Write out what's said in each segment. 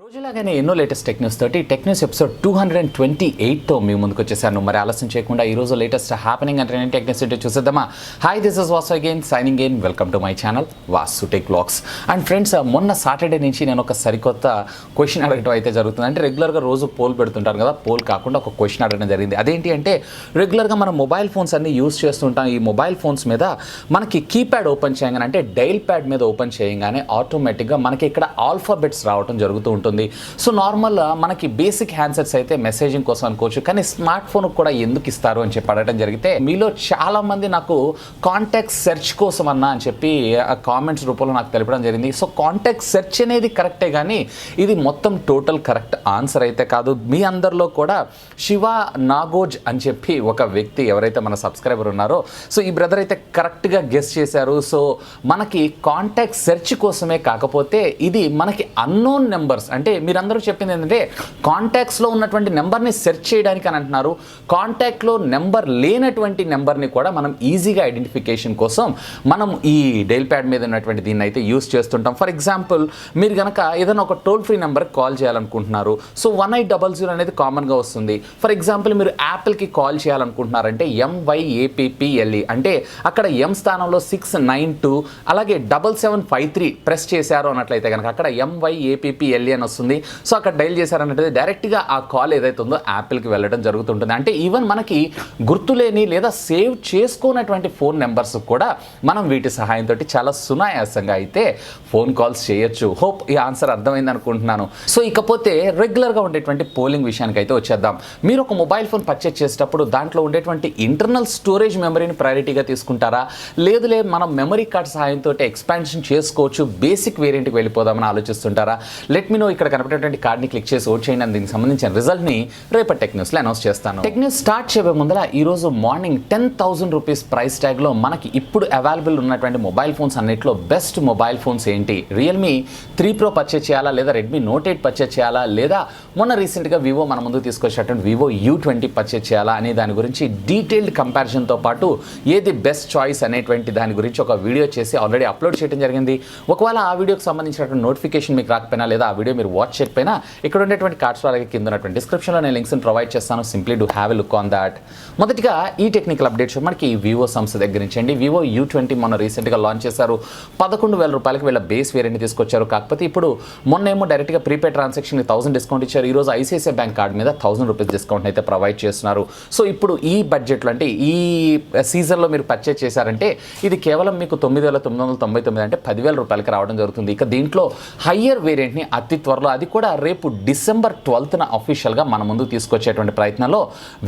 రోజులాగానే ఎన్నో latest tech news తోటి tech news episode 228తో మీ ముందుకు వచ్చేసాను. మరి ఆలస్యం చేయకుండా ఈ రోజు లేటెస్ట్ హ్యాపెనింగ్ అంటే టెక్ న్యూస్ చూసేద్దామా. Hi, this is Vasu again signing in. Welcome to my channel VaasuTechVlogs. And friends, మొన్న సాటర్డే నుంచి నేను ఒక సరికొత్త క్వశ్చన్ అడగడం అయితే జరుగుతుంది. అంటే రెగ్యులర్గా రోజు పోల్ పెడుతుంటారు కదా, పోల్ కాకుండా ఒక క్వశ్చన్ అడగడం జరిగింది. అదేంటి అంటే, రెగ్యులర్గా మనం మొబైల్ ఫోన్స్ అన్ని యూస్ చేస్తుంటాం. ఈ మొబైల్ ఫోన్స్ మీద మనకి కీప్యాడ్ ఓపెన్ చేయగానే, అంటే డైల్ ప్యాడ్ మీద ఓపెన్ చేయగానే ఆటోమేటిక్గా మనకి ఇక్కడ ఆల్ఫాబెట్స్ రావడం జరుగుతూ ఉంటుంది. సో నార్మల్ మనకి బేసిక్ హ్యాండ్సెట్స్ అయితే మెసేజింగ్ కోసం అనుకోవచ్చు, కానీ స్మార్ట్ ఫోన్ కూడా ఎందుకు ఇస్తారు అని చెప్పి అడగడం జరిగితే, మీలో చాలా మంది నాకు కాంటాక్ట్ సెర్చ్ కోసం అన్నా అని చెప్పి కామెంట్స్ రూపంలో నాకు తెలపడం జరిగింది. సో కాంటాక్ట్ సెర్చ్ అనేది కరెక్టే, కానీ ఇది మొత్తం టోటల్ కరెక్ట్ ఆన్సర్ అయితే కాదు. మీ అందరిలో కూడా శివ నాగోజ్ అని చెప్పి ఒక వ్యక్తి ఎవరైతే మన సబ్స్క్రైబర్ ఉన్నారో, సో ఈ బ్రదర్ అయితే కరెక్ట్గా గెస్ చేశారు. సో మనకి కాంటాక్ట్ సెర్చ్ కోసమే, కాకపోతే ఇది మనకి అన్నోన్ నెంబర్స్, అంటే మీరందరూ చెప్పింది ఏంటంటే కాంటాక్ట్స్లో ఉన్నటువంటి నెంబర్ని సెర్చ్ చేయడానికి అని అంటున్నారు. కాంటాక్ట్లో నెంబర్ లేనటువంటి నెంబర్ని కూడా మనం ఈజీగా ఐడెంటిఫికేషన్ కోసం మనం ఈ డైల్ ప్యాడ్ మీద ఉన్నటువంటి దీన్ని అయితే యూస్ చేస్తుంటాం. ఫర్ ఎగ్జాంపుల్, మీరు కనుక ఏదైనా ఒక టోల్ ఫ్రీ నెంబర్కి కాల్ చేయాలనుకుంటున్నారు, సో 1800 అనేది కామన్గా వస్తుంది. ఫర్ ఎగ్జాంపుల్, మీరు యాపిల్కి కాల్ చేయాలనుకుంటున్నారంటే MYAPPLE, అంటే అక్కడ ఎం స్థానంలో 692 అలాగే 7753 ప్రెస్ చేశారు అన్నట్లయితే కనుక అక్కడ MYAPPLE అని వస్తుంది. సో అక్కడ డైల్ చేశారన్నట్టు డైరెక్ట్గా ఆ కాల్ ఏదైతే ఉందో యాపిల్కి వెళ్ళడం జరుగుతుంటుంది. అంటే ఈవెన్ మనకి గుర్తులేని లేదా సేవ్ చేసుకోనటువంటి ఫోన్ నెంబర్స్ కూడా మనం వీటి సహాయంతో చాలా సునాయాసంగా అయితే ఫోన్ కాల్స్ చేయొచ్చు. హోప్ ఈ ఆన్సర్ అర్థమైంది అనుకుంటున్నాను. సో ఇకపోతే రెగ్యులర్గా ఉండేటువంటి పోలింగ్ విషయానికి అయితే వచ్చేద్దాం. మీరు ఒక మొబైల్ ఫోన్ పర్చేజ్ చేసేటప్పుడు దాంట్లో ఉండేటువంటి ఇంటర్నల్ స్టోరేజ్ మెమరీని ప్రయారిటీగా తీసుకుంటారా, లేదు మనం మెమరీ కార్డ్ సహాయంతో ఎక్స్పాన్షన్ చేసుకోవచ్చు, బేసిక్ వేరియంట్కి వెళ్ళిపోదామని ఆలోచిస్తుంటారా? Let me no. ఇక్కడ కనపడేటువంటి కార్డ్ని క్లిక్ చేసి ఓట్ చేయండి. దీనికి సంబంధించిన రిజల్ట్ని రేపటి టెక్ న్యూస్లో అనౌన్స్ చేస్తాను. టెక్ న్యూస్ స్టార్ట్ చేయబోయే ముందర ఈరోజు మార్నింగ్ 10,000 రూపీస్ ప్రైస్ ట్యాగ్లో మనకి ఇప్పుడు అవైలబుల్ ఉన్నటువంటి మొబైల్ ఫోన్స్ అన్నింటిలో బెస్ట్ మొబైల్ ఫోన్స్ ఏంటి, రియల్మీ 3 Pro పర్చేజ్ చేయాలా, లేదా రెడ్మీ నోట్ 8 పర్చేజ్ చేయాలా, లేదా మొన్న రీసెంట్గా వివో మన ముందు తీసుకొచ్చేటువంటి వివో U20 పర్చేజ్ చేయాలా అనే దాని గురించి డీటెయిల్డ్ కంపారిజన్తో పాటు ఏది బెస్ట్ చాయిస్ అనేటువంటి దాని గురించి ఒక వీడియో చేసి ఆల్రెడీ అప్లోడ్ చేయడం జరిగింది. ఒకవేళ ఆ వీడియోకి సంబంధించినటువంటి నోటిఫికేషన్ మీకు రాకపోయినా, లేదా ఆ వీడియో మీరు వాచ్ చేయకపోయినా, ఇక్కడ ఉండేటువంటి కార్డ్స్ అలాగే కింద ఉన్నటువంటి డిస్క్రిప్షన్లో నేను లింక్స్ని ప్రొవైడ్ చేస్తాను. Simply do have a look on that. మొదటిగా ఈ టెక్నికల్ అప్డేట్స్ మనకి వివో సంస్థ దగ్గర నుంచి అండి. వివో U20 మొన్న రీసెంట్గా లాంచ్ చేశారు. 11,000 రూపాయలకి వీళ్ళ బేస్ వేరియంట్ తీసుకొచ్చారు. కాకపోతే ఇప్పుడు మొన్నేమో డైరెక్ట్గా ప్రీపేడ్ ట్రాన్సాక్షన్కి 1000 డిస్కౌంట్ ఇచ్చారు. ఈరోజు ఐసిఐసిఐ బ్యాంక్ కార్డ్ మీద 1000 రూపీస్ డిస్కౌంట్ అయితే ప్రొవైడ్ చేస్తున్నారు. సో ఇప్పుడు ఈ బడ్జెట్లో, అంటే ఈ సీజన్లో మీరు పర్చేజ్ చేశారంటే ఇది కేవలం మీకు 9,999, అంటే 10,000 రూపాయలకి రావడం జరుగుతుంది. ఇక దీంట్లో హయ్యర్ వేరియంట్ని అతి త్వరలో, అది కూడా రేపు December 12న అఫీషియల్గా మన ముందు తీసుకొచ్చేటువంటి ప్రయత్నంలో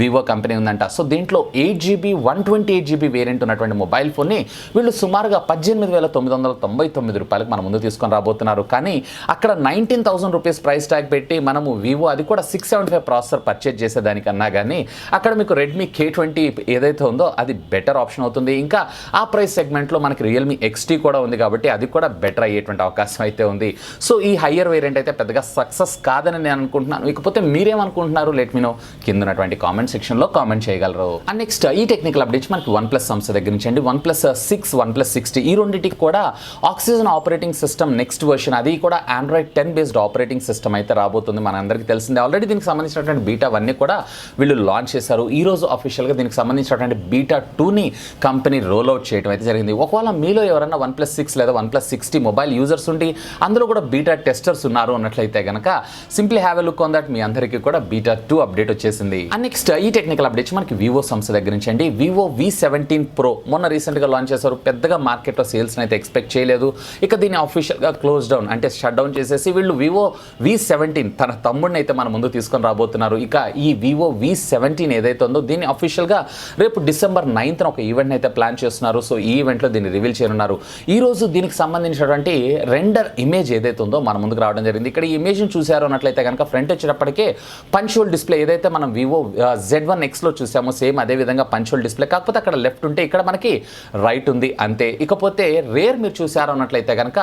వివో కంపెనీ ఉందంట. సో దీంట్లో 8GB 128GB వేరియంట్ ఉన్నటువంటి మొబైల్ ఫోన్ని వీళ్ళు సుమారుగా 18,999 రూపాయలకు మన ముందు తీసుకొని రాబోతున్నారు. కానీ అక్కడ 19,000 రూపీస్ ప్రైస్ ట్యాగ్ పెట్టి మనము వివో, అది కూడా 675 ప్రాసెసర్ పర్చేజ్ చేసేదానికన్నా కానీ అక్కడ మీకు రెడ్మీ K20 ఏదైతే ఉందో అది బెటర్ ఆప్షన్ అవుతుంది. ఇంకా ఆ ప్రైస్ సెగ్మెంట్లో మనకి రియల్మీ XT కూడా ఉంది కాబట్టి అది కూడా బెటర్ అయ్యేటువంటి అవకాశం అయితే ఉంది. సో ఈ హయ్యర్ వేరియంట్ అయితే పెద్దగా సక్సెస్ కాదని నేను అనుకుంటున్నాను. ఇకపోతే మీరేమనుకుంటున్నారు? Let me know. కింద ఉన్నటువంటి కామెంట్ సెక్షన్లో కామెంట్ చేయగలరు. అండ్ నెక్స్ట్ ఈ టెక్నికల్ అప్డేట్స్ మనకి OnePlus సంస్థ దగ్గర నుంచి అండి. OnePlus 6, OnePlus 6T ఈ రెండింటికి కూడా oxygen operating system next version, అది కూడా Android 10 బేస్డ్ ఆపరేటింగ్ సిస్టమ్ అయితే రాబోతుంది. మనందరికీ తెలిసిందే. ఆల్రెడీ దీనికి సంబంధించినటువంటి బీటా 1ని కూడా వీళ్ళు లాంచ్ చేశారు. ఈ రోజు అఫీషియల్గా దీనికి సంబంధించినటువంటి బీటా 2ని కంపెనీ రోల్ అవుట్ చేయడం అయితే జరిగింది. ఒకవేళ మీలో ఎవరైనా OnePlus 6 లేదా OnePlus 6T మొబైల్ యూజర్స్ ఉండి అందులో కూడా బీటా టెస్టర్స్ ఉన్నారు అన్నట్లయితే కనుక simply have a look on that. మీ అందరికీ కూడా బీటా 2 అప్డేట్ వచ్చేసింది. అండ్ నెక్స్ట్ ఈ టెక్నికల్ అప్డేట్స్ మనకి వివో సంస్థ దగ్గర నుంచి అండి. వివో V17 Pro మొన్న రీసెంట్గా లాంచ్ చేశారు. పెద్దగా మార్కెట్లో సేల్స్ అయితే ఎక్స్పెక్ట్ చేయలేదు. ఇక దీన్ని అఫీషియల్గా క్లోజ్ డౌన్, అంటే షట్ డౌన్ చేసేసి వీళ్ళు వివో V17 తన తమ్ముడిని అయితే మన ముందు తీసుకొని రాబోతున్నారు. ఇక ఈ వివో V17 ఏదైతే ఉందో దీన్ని అఫీషియల్గా రేపు December 9న ఒక ఈవెంట్ అయితే ప్లాన్ చేస్తున్నారు. సో ఈ ఈవెంట్లో దీన్ని రివీల్ చేయనున్నారు. ఈ రోజు దీనికి సంబంధించినటువంటి రెండర్ ఇమేజ్ ఏదైతే ఉందో మన ముందుకు రావడం జరిగింది. ఇక్కడ ఈ ఇమేజ్ని చూసారు అన్నట్లయితే కనుక ఫ్రంట్ వచ్చేటప్పటికే పంచువల్ డిస్ప్లే ఏదైతే మనం వివో Z1Xలో చూసామో సేమ్ అదే విధంగా పంచువల్ డిస్ప్లే, కాకపోతే అక్కడ లెఫ్ట్ ఉంటే ఇక్కడ మనకి రైట్ ఉంది అంతే. ఇకపోతే రేర్ మీరు చూసారు అన్నట్లయితే కనుక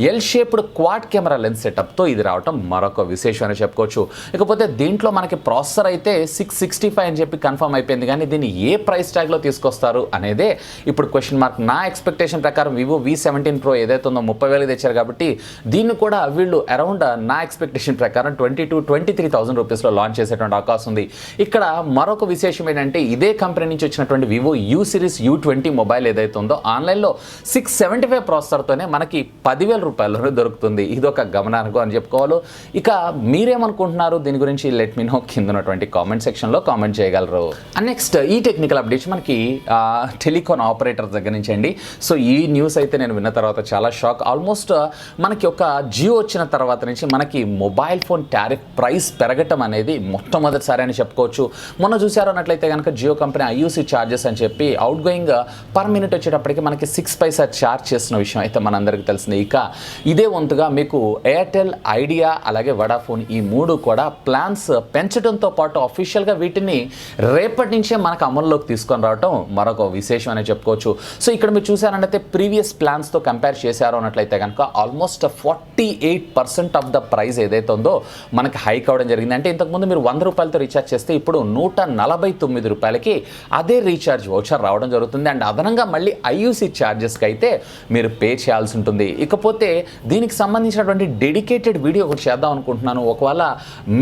L shaped quad camera lens సెటప్తో ఇది రావడం మరొక విశేషం అని చెప్పుకోవచ్చు. ఇకపోతే దీంట్లో మనకి ప్రాసెసర్ అయితే 665 అని చెప్పి కన్ఫర్మ్ అయిపోయింది. కానీ దీన్ని ఏ ప్రైస్ ట్యాగ్లో తీసుకొస్తారు అనేదే ఇప్పుడు క్వశ్చన్ మార్క్. నా ఎక్స్పెక్టేషన్ ప్రకారం వివో V17 Pro ఏదైతే ఉందో 30,000 తెచ్చారు కాబట్టి దీన్ని కూడా వీళ్ళు అరౌండ్ నా ఎక్స్పెక్టేషన్ ప్రకారం 22,000-23,000 రూపీస్లో లాంచ్ చేసేటువంటి అవకాశం ఉంది. ఇక్కడ మరొక విశేషం ఏంటంటే ఇదే కంపెనీ నుంచి వచ్చినటువంటి Vivo you series U20 mobile ఏదైతే ఉందో ఆన్లైన్లో 675 ప్రాసెసర్తోనే మనకి 10,000 రూపాయలలో దొరుకుతుంది. ఇదొక గమనార్హం అని చెప్పుకోవాలి. ఇక మీరేమనుకుంటున్నారు దీని గురించి లెట్ మీ నో కింద ఉన్నటువంటి కామెంట్ సెక్షన్లో కామెంట్ చేయగలరు. అండ్ నెక్స్ట్ ఈ టెక్నికల్ అప్డేట్స్ మనకి టెలికాం ఆపరేటర్ దగ్గర నుంచి అండి. సో ఈ న్యూస్ అయితే నేను విన్న తర్వాత చాలా షాక్. ఆల్మోస్ట్ మనకి ఒక జియో వచ్చిన తర్వాత నుంచి మనకి మొబైల్ ఫోన్ టారిఫ్ ప్రైస్ పెరగటం అనేది మొట్టమొదటిసారి అని చెప్పుకోవచ్చు. మొన్న చూసారు అన్నట్లయితే కనుక జియో కంపెనీ ఐయూసీ ఛార్జెస్ అని చెప్పి అవుట్ గోయింగ్ పర్ మినిట్ వచ్చేటప్పటికి మనకి 6 పైసా ఛార్జ్ చేసిన విషయం అయితే మనందరికీ తెలిసింది. ఇక ఇదే వంతుగా మీకు ఎయిర్టెల్, ఐడియా అలాగే వడాఫోన్ ఈ 3 కూడా ప్లాన్స్ పెంచడంతో పాటు అఫీషియల్గా వీటిని రేపటి నుంచే మనకు అమల్లోకి తీసుకొని రావడం మరొక విశేషం అని చెప్పుకోవచ్చు. సో ఇక్కడ మీరు చూసారంటే ప్రీవియస్ ప్లాన్స్తో కంపేర్ చేశారు అన్నట్లయితే కనుక ఆల్మోస్ట్ 48% ఆఫ్ ద ప్రైస్ ఏదైతే ఉందో మనకి హైక్ అవ్వడం జరిగింది. అంటే ఇంతకుముందు మీరు 100 రూపాయలతో రీఛార్జ్ చేస్తే ఇప్పుడు 149 రూపాయలకి అదే రీఛార్జ్ వౌచర్ రావడం జరుగుతుంది. అండ్ అదనంగా మళ్ళీ ఐయూసీ ఛార్జెస్కి అయితే మీరు పే చేయాల్సి ఉంటుంది. ఇకపోతే దీనికి సంబంధించినటువంటి డెడికేటెడ్ వీడియో ఒకటి చేద్దాం అనుకుంటున్నాను. ఒకవేళ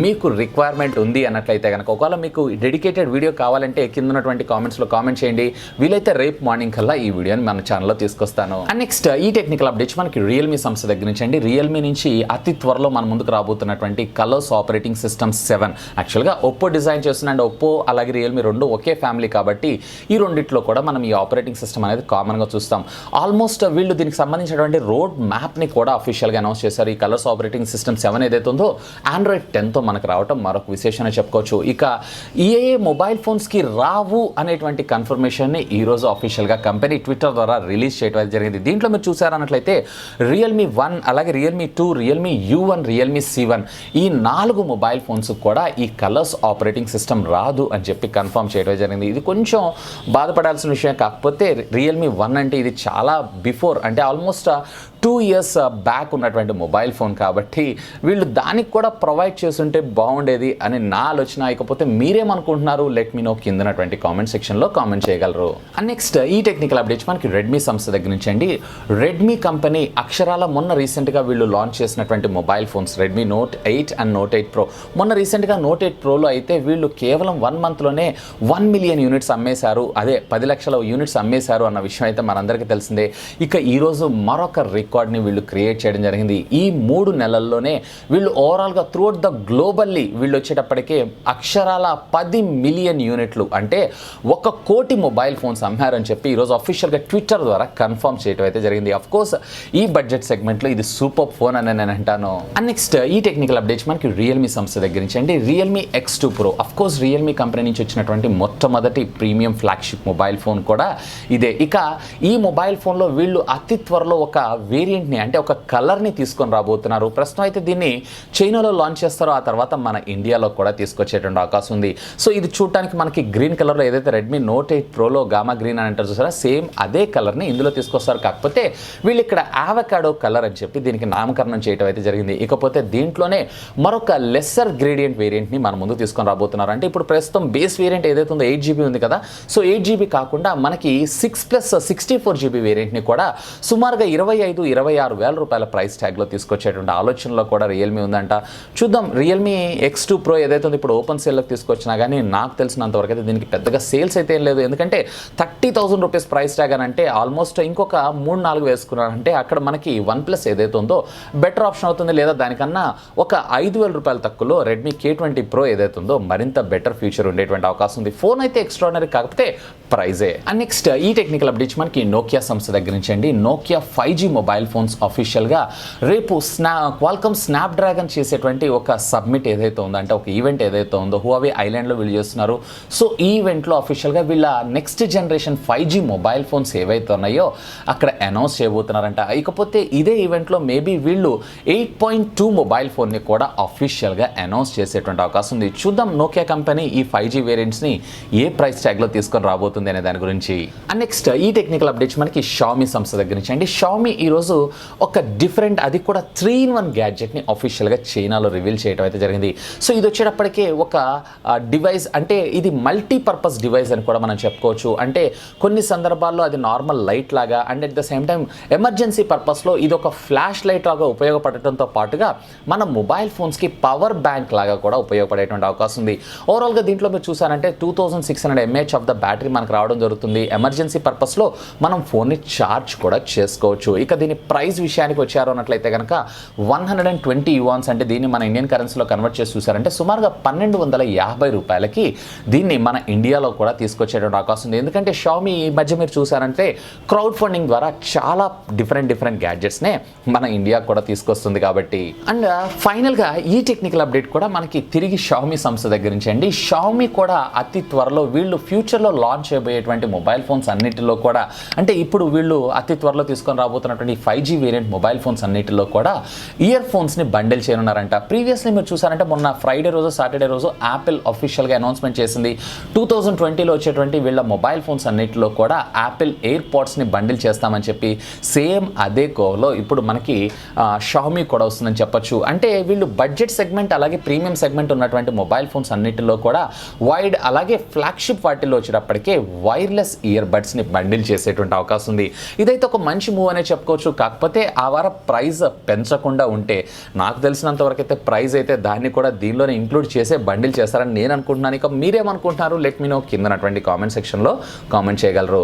మీకు రిక్వైర్మెంట్ ఉంది అన్నట్లయితే కనుక, ఒకవేళ మీకు డెడికేటెడ్ వీడియో కావాలంటే కింద ఉన్నటువంటి కామెంట్స్లో కామెంట్ చేయండి. వీలైతే రేపు మార్నింగ్ కల్లా ఈ వీడియోని మన ఛానల్లో తీసుకొస్తాను. అండ్ నెక్స్ట్ ఈ టెక్నికల్ అప్డేట్స్ మనకి రియల్మీ సంస్థ దగ్గర నుంచి అండి. రియల్మీ నుంచి అతి త్వరలో మన ముందుకు రాబోతున్నటువంటి కలర్స్ ఆపరేటింగ్ సిస్టమ్ 7 యాక్చువల్గా ఒప్పో డిజైన్ చేస్తున్న అండ్ ఒప్పో అలాగే రియల్మీ రెండు ఒకే ఫ్యామిలీ కాబట్టి ఈ రెండిట్లో కూడా మనం ఈ ఆపరేటింగ్ సిస్టమ్ అనేది కామన్గా చూస్తాం. ఆల్మోస్ట్ వీళ్ళు దీనికి సంబంధించినటువంటి రోడ్ మ్యాప్ని కూడా అఫీషియల్గా అనౌన్స్ చేశారు. ఈ కలర్స్ ఆపరేటింగ్ సిస్టమ్ 7 ఏదైతే ఉందో ఆండ్రాయిడ్ 10తో మనకు రావడం మరొక విశేషం అని చెప్పుకోవచ్చు. ఇక ఏ మొబైల్ ఫోన్స్కి రావు అనేటువంటి కన్ఫర్మేషన్ని ఈరోజు అఫీషియల్గా కంపెనీ ట్విట్టర్ ద్వారా రిలీజ్ చేయడం జరిగింది. దీంట్లో మీరు చూసారన్నట్లయితే రియల్మీ 1 అలాగే Realme 2, Realme U1, Realme C1 ఈ 4 మొబైల్ ఫోన్స్ కూడా ఈ కలర్స్ ఆపరేటింగ్ సిస్టమ్ రాదు అని చెప్పి కన్ఫర్మ్ చేయడం జరిగింది. ఇది కొంచెం బాధపడాల్సిన విషయం. కాకపోతే రియల్మీ 1 అంటే ఇది చాలా బిఫోర్ అంటే ఆల్మోస్ట్ 2 ఇయర్స్ బ్యాక్ ఉన్నటువంటి మొబైల్ ఫోన్ కాబట్టి వీళ్ళు దానికి కూడా ప్రొవైడ్ చేస్తుంటే బాగుండేది అని నా ఆలోచన. ఇకపోతే మీరేమనుకుంటున్నారు లెట్ మీ నో కింద ఉన్నటువంటి కామెంట్ సెక్షన్లో కామెంట్ చేయగలరు. అండ్ నెక్స్ట్ ఈ టెక్నికల్ అప్డేట్స్ మనకి రెడ్మీ సంస్థ దగ్గర నుంచి అండి. రెడ్మీ కంపెనీ అక్షరాల మొన్న రీసెంట్గా వీళ్ళు లాంచ్ చేసినటువంటి mobile phones Redmi note 8 and note 8 pro. మొన్న రీసెంట్గా నోట్ 8 ప్రోలో అయితే వీళ్ళు కేవలం 1 మంత్లోనే 1 మిలియన్ యూనిట్స్ అమ్మేశారు. అదే 10 లక్షల యూనిట్స్ అమ్మేశారు అన్న విషయం అయితే మనందరికీ తెలిసిందే. ఇక ఈరోజు మరొక రికార్డ్ని వీళ్ళు క్రియేట్ చేయడం జరిగింది. ఈ 3 నెలల్లోనే వీళ్ళు ఓవరాల్గా త్రూఅవుట్ ద గ్లోబల్లీ వీళ్ళు వచ్చేటప్పటికే అక్షరాల 10 మిలియన్ యూనిట్లు అంటే 1 కోటి మొబైల్ ఫోన్స్ అమ్మారని చెప్పి ఈరోజు అఫీషియల్గా ట్విట్టర్ ద్వారా కన్ఫర్మ్ చేయడం అయితే జరిగింది. అఫ్ కోర్స్ ఈ బడ్జెట్ సెగ్మెంట్లో ఇది సూపర్ ఫోన్ అని నేను అంటాను. అండ్ నెక్స్ట్ ఈ టెక్నికల్ అప్డేట్స్ మనకి రియల్మీ సంస్థ దగ్గర నుంచి అండి. Realme X2 Pro of course Realme company నుంచి వచ్చినటువంటి మొట్టమొదటి ప్రీమియం ఫ్లాగ్షిప్ మొబైల్ ఫోన్ కూడా ఇదే. ఇక ఈ మొబైల్ ఫోన్లో వీళ్ళు అతి త్వరలో ఒక వేరియంట్ని అంటే ఒక కలర్ని తీసుకొని రాబోతున్నారు. ప్రస్తుతం అయితే దీన్ని చైనాలో లాంచ్ చేస్తారో ఆ తర్వాత మన ఇండియాలో కూడా తీసుకొచ్చేటువంటి అవకాశం ఉంది. సో ఇది చూడటానికి మనకి గ్రీన్ కలర్లో ఏదైతే రెడ్మీ నోట్ 8 ప్రోలో గామా గ్రీన్ అని అంటారు చూసారా, సేమ్ అదే కలర్ని ఇందులో తీసుకొస్తారు. కాకపోతే వీళ్ళు ఇక్కడ ఆవకాడో కలర్ అని చెప్పి దీనికి నామకరణం చేయడం అయితే జరిగింది. ఇకపోతే దీంట్లోనే మరొక లెస్సర్ గ్రేడియంట్ వేరియంట్ని మన ముందు తీసుకొని రాబోతున్నారు. అంటే ఇప్పుడు ప్రస్తుతం బేస్ వేరియంట్ ఏదైతే ఉందో 8GB ఉంది కదా, సో 8GB కాకుండా మనకి 6+64GB వేరియంట్ని కూడా సుమారుగా 25-26 వేల రూపాయల ప్రైస్ ట్యాగ్లో తీసుకొచ్చేటువంటి ఆలోచనలో కూడా రియల్మీ ఉందంట. చూద్దాం రియల్మీ X2 Pro ఏదైతే ఉందో ఇప్పుడు ఓపెన్ సేల్లోకి తీసుకొచ్చినా కానీ నాకు తెలిసినంతవరకు అయితే దీనికి పెద్దగా సేల్స్ అయితే ఏం లేదు. ఎందుకంటే 30,000 రూపీస్ ప్రైస్ ట్యాగ్ అని అంటే ఆల్మోస్ట్ ఇంకొక 3-4 వేసుకున్నారంటే అక్కడ మనకి OnePlus ఏదైతే ఉందో బెటర్ ఆప్షన్ అవుతుంది. లేదా దానికన్నా ఒక 5,000 రూపాయల తక్కువలో రెడ్మీ K20 Pro ఏదైతే ఉందో మరింత బెటర్ ఫ్యూచర్ ఉండేటువంటి అవకాశం ఉంది. ఫోన్ అయితే ఎక్స్ట్రాడినరీ కాకపోతే ప్రైజే. అండ్ నెక్స్ట్ ఈ టెక్నికల్ అప్డేట్స్ మనకి నోకియా సంస్థ దగ్గర నుంచి అండి. నోకియా 5G మొబైల్ ఫోన్స్ అఫీషియల్గా రేపు క్వాల్కమ్ స్నాప్డ్రాగన్ చేసేటువంటి ఒక సబ్మిట్ ఏదైతే ఉందో అంటే ఒక ఈవెంట్ ఏదైతే ఉందో హువావే ఐలాండ్లో వీళ్ళు చేస్తున్నారు. సో ఈ ఈవెంట్లో అఫీషియల్గా వీళ్ళ next generation 5G mobile phones ఏవైతే ఉన్నాయో అక్కడ అనౌన్స్ చేయబోతున్నారంట. ఇకపోతే ఇదే ఈవెంట్లో మేబీ వీళ్ళు 8.2 మొబైల్ ఫోన్ని కూడా అఫీషియల్గా అనౌన్స్ చేసేటువంటి అవకాశం ఉంది. చూద్దాం నోకియా కంపెనీ ఈ 5G వేరియంట్స్ని ఏ ప్రైస్ ట్యాగ్లో తీసుకొని రాబోతుంది రాబోతుంది అనే దాని గురించి. అండ్ నెక్స్ట్ ఈ టెక్నికల్ అప్డేట్స్ మనకి Xiaomi సంస్థ దగ్గర నుంచి అండి. Xiaomi ఈరోజు ఒక డిఫరెంట్, అది కూడా 3-in-1 గ్యాడ్జెట్ని అఫీషియల్గా చైనాలో రివీల్ చేయడం అయితే జరిగింది. సో ఇది వచ్చేటప్పటికే ఒక డివైస్, అంటే ఇది మల్టీపర్పస్ డివైస్ అని కూడా మనం చెప్పుకోవచ్చు. అంటే కొన్ని సందర్భాల్లో అది నార్మల్ లైట్ లాగా and at the same time emergency పర్పస్లో ఇది ఒక ఫ్లాష్ లైట్ లాగా ఉపయోగపడటంతో పాటుగా మన మొబైల్ ఫోన్స్కి పవర్ బ్యాంక్ లాగా కూడా ఉపయోగపడేటువంటి అవకాశం ఉంది. ఓవరాల్గా దీంట్లో మీరు చూసారంటే 2600 mAh ఆఫ్ ద బ్యాటరీ మనకు రావడం జరుగుతుంది. ఎమర్జెన్సీ పర్పస్లో మనం ఫోన్ని ఛార్జ్ కూడా చేసుకోవచ్చు. ఇక దీని ప్రైస్ విషయానికి వచ్చారు అన్నట్లయితే కనుక 120 yuans, అంటే దీన్ని మన ఇండియన్ కరెన్సీలో కన్వర్ట్ చేసి చూసారంటే సుమారుగా 1250 రూపాయలకి దీన్ని మన ఇండియాలో కూడా తీసుకొచ్చేటువంటి అవకాశం ఉంది. ఎందుకంటే Xiaomi ఈ మధ్య మీరు చూసారంటే క్రౌడ్ ఫండింగ్ ద్వారా చాలా డిఫరెంట్ గ్యాడ్జెట్స్నే మన ఇండియా కూడా తీసుకొస్తుంది కాబట్టి. అండ్ ఫైనల్గా ఈ టెక్నికల్ అప్డేట్ కూడా మనకి తిరిగి Xiaomi సంస్థ దగ్గర నుంచి అండి. Xiaomi కూడా అతి త్వరలో వీళ్ళు ఫ్యూచర్లో లాంచ్ చేయబోయేటువంటి మొబైల్ ఫోన్స్ అన్నిటిలో కూడా, అంటే ఇప్పుడు వీళ్ళు అతి త్వరలో తీసుకొని రాబోతున్నటువంటి 5G వేరియంట్ మొబైల్ ఫోన్స్ అన్నిటిలో కూడా ఇయర్ ఫోన్స్ని బండిల్ చేయనున్నారంట. ప్రీవియస్లీ మీరు చూసారంటే మొన్న ఫ్రైడే రోజు సాటర్డే రోజు యాపిల్ అఫీషియల్గా అనౌన్స్మెంట్ చేసింది 2020లో వచ్చేటువంటి వీళ్ళ మొబైల్ ఫోన్స్ అన్నిటిలో కూడా యాపిల్ ఎయిర్ పాడ్స్ని బండిల్ చేస్తామని చెప్పి. సేమ్ అదే కోవలో ఇప్పుడు మనకి Xiaomi కూడా వస్తుందని చెప్పొచ్చు. అంటే వీళ్ళు బడ్జెట్ సెగ్మెంట్ అలాగే ప్రీమియం సెగ్మెంట్ ఉన్నటువంటి మొబైల్ ఫోన్స్ అన్నిటిలో కూడా వైడ్ అలాగే ఫ్లాగ్షిప్ వాటిల్లో వచ్చేటప్పటికే వైర్లెస్ ఇయర్ బడ్స్ని బండిల్ చేసేటువంటి అవకాశం ఉంది. ఇదైతే ఒక మంచి మూవ్ అనే చెప్పుకోవచ్చు. కాకపోతే ఆ వార ప్రైస్ పెంచకుండా ఉంటే, నాకు తెలిసినంత వరకు అయితే ప్రైస్ అయితే దాన్ని కూడా దీనిలోనే ఇంక్లూడ్ చేసే బండిల్ చేస్తారని నేను అనుకుంటున్నాను. ఇక మీరేమనుకుంటున్నారు? లెట్ మీ నో కిందనటువంటి కామెంట్ సెక్షన్లో కామెంట్ చేయగలరు.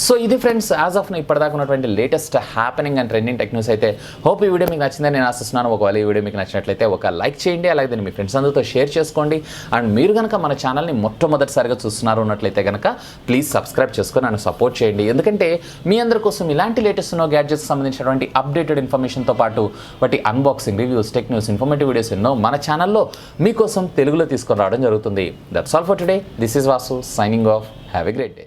సో ఇది ఫ్రెండ్స్, యాజ్ ఆఫ్ ఇప్పటిదాకా ఉన్నటువంటి latest happening and trending tech news అయితే. హోప్ ఈ వీడియో మీకు నచ్చిందని నేను ఆశిస్తున్నాను. ఒకవేళ ఈ వీడియో మీకు నచ్చినట్లయితే ఒక లైక్ చేయండి, అలాగే దీన్ని మీ ఫ్రెండ్స్ అందరితో షేర్ చేసుకోండి. అండ్ మీరు కనుక మన ఛానల్ని మొట్టమొదటిసారిగా చూస్తున్నారు ఉన్నట్లయితే కనుక ప్లీజ్ సబ్స్క్రైబ్ చేసుకొని నన్ను సపోర్ట్ చేయండి. ఎందుకంటే మీ అందరి కోసం ఇలాంటి లేటెస్ట్ గ్యాడ్జెట్స్ సంబంధించినటువంటి అప్డేటెడ్ ఇన్ఫర్మేషన్తో పాటు వాటి unboxing, reviews, tech news, informative videos ఎన్నో మన ఛానల్లో మీకోసం తెలుగులో తీసుకొని రావడం జరుగుతుంది. That's all for today. This is Vasu signing off. Have a great day.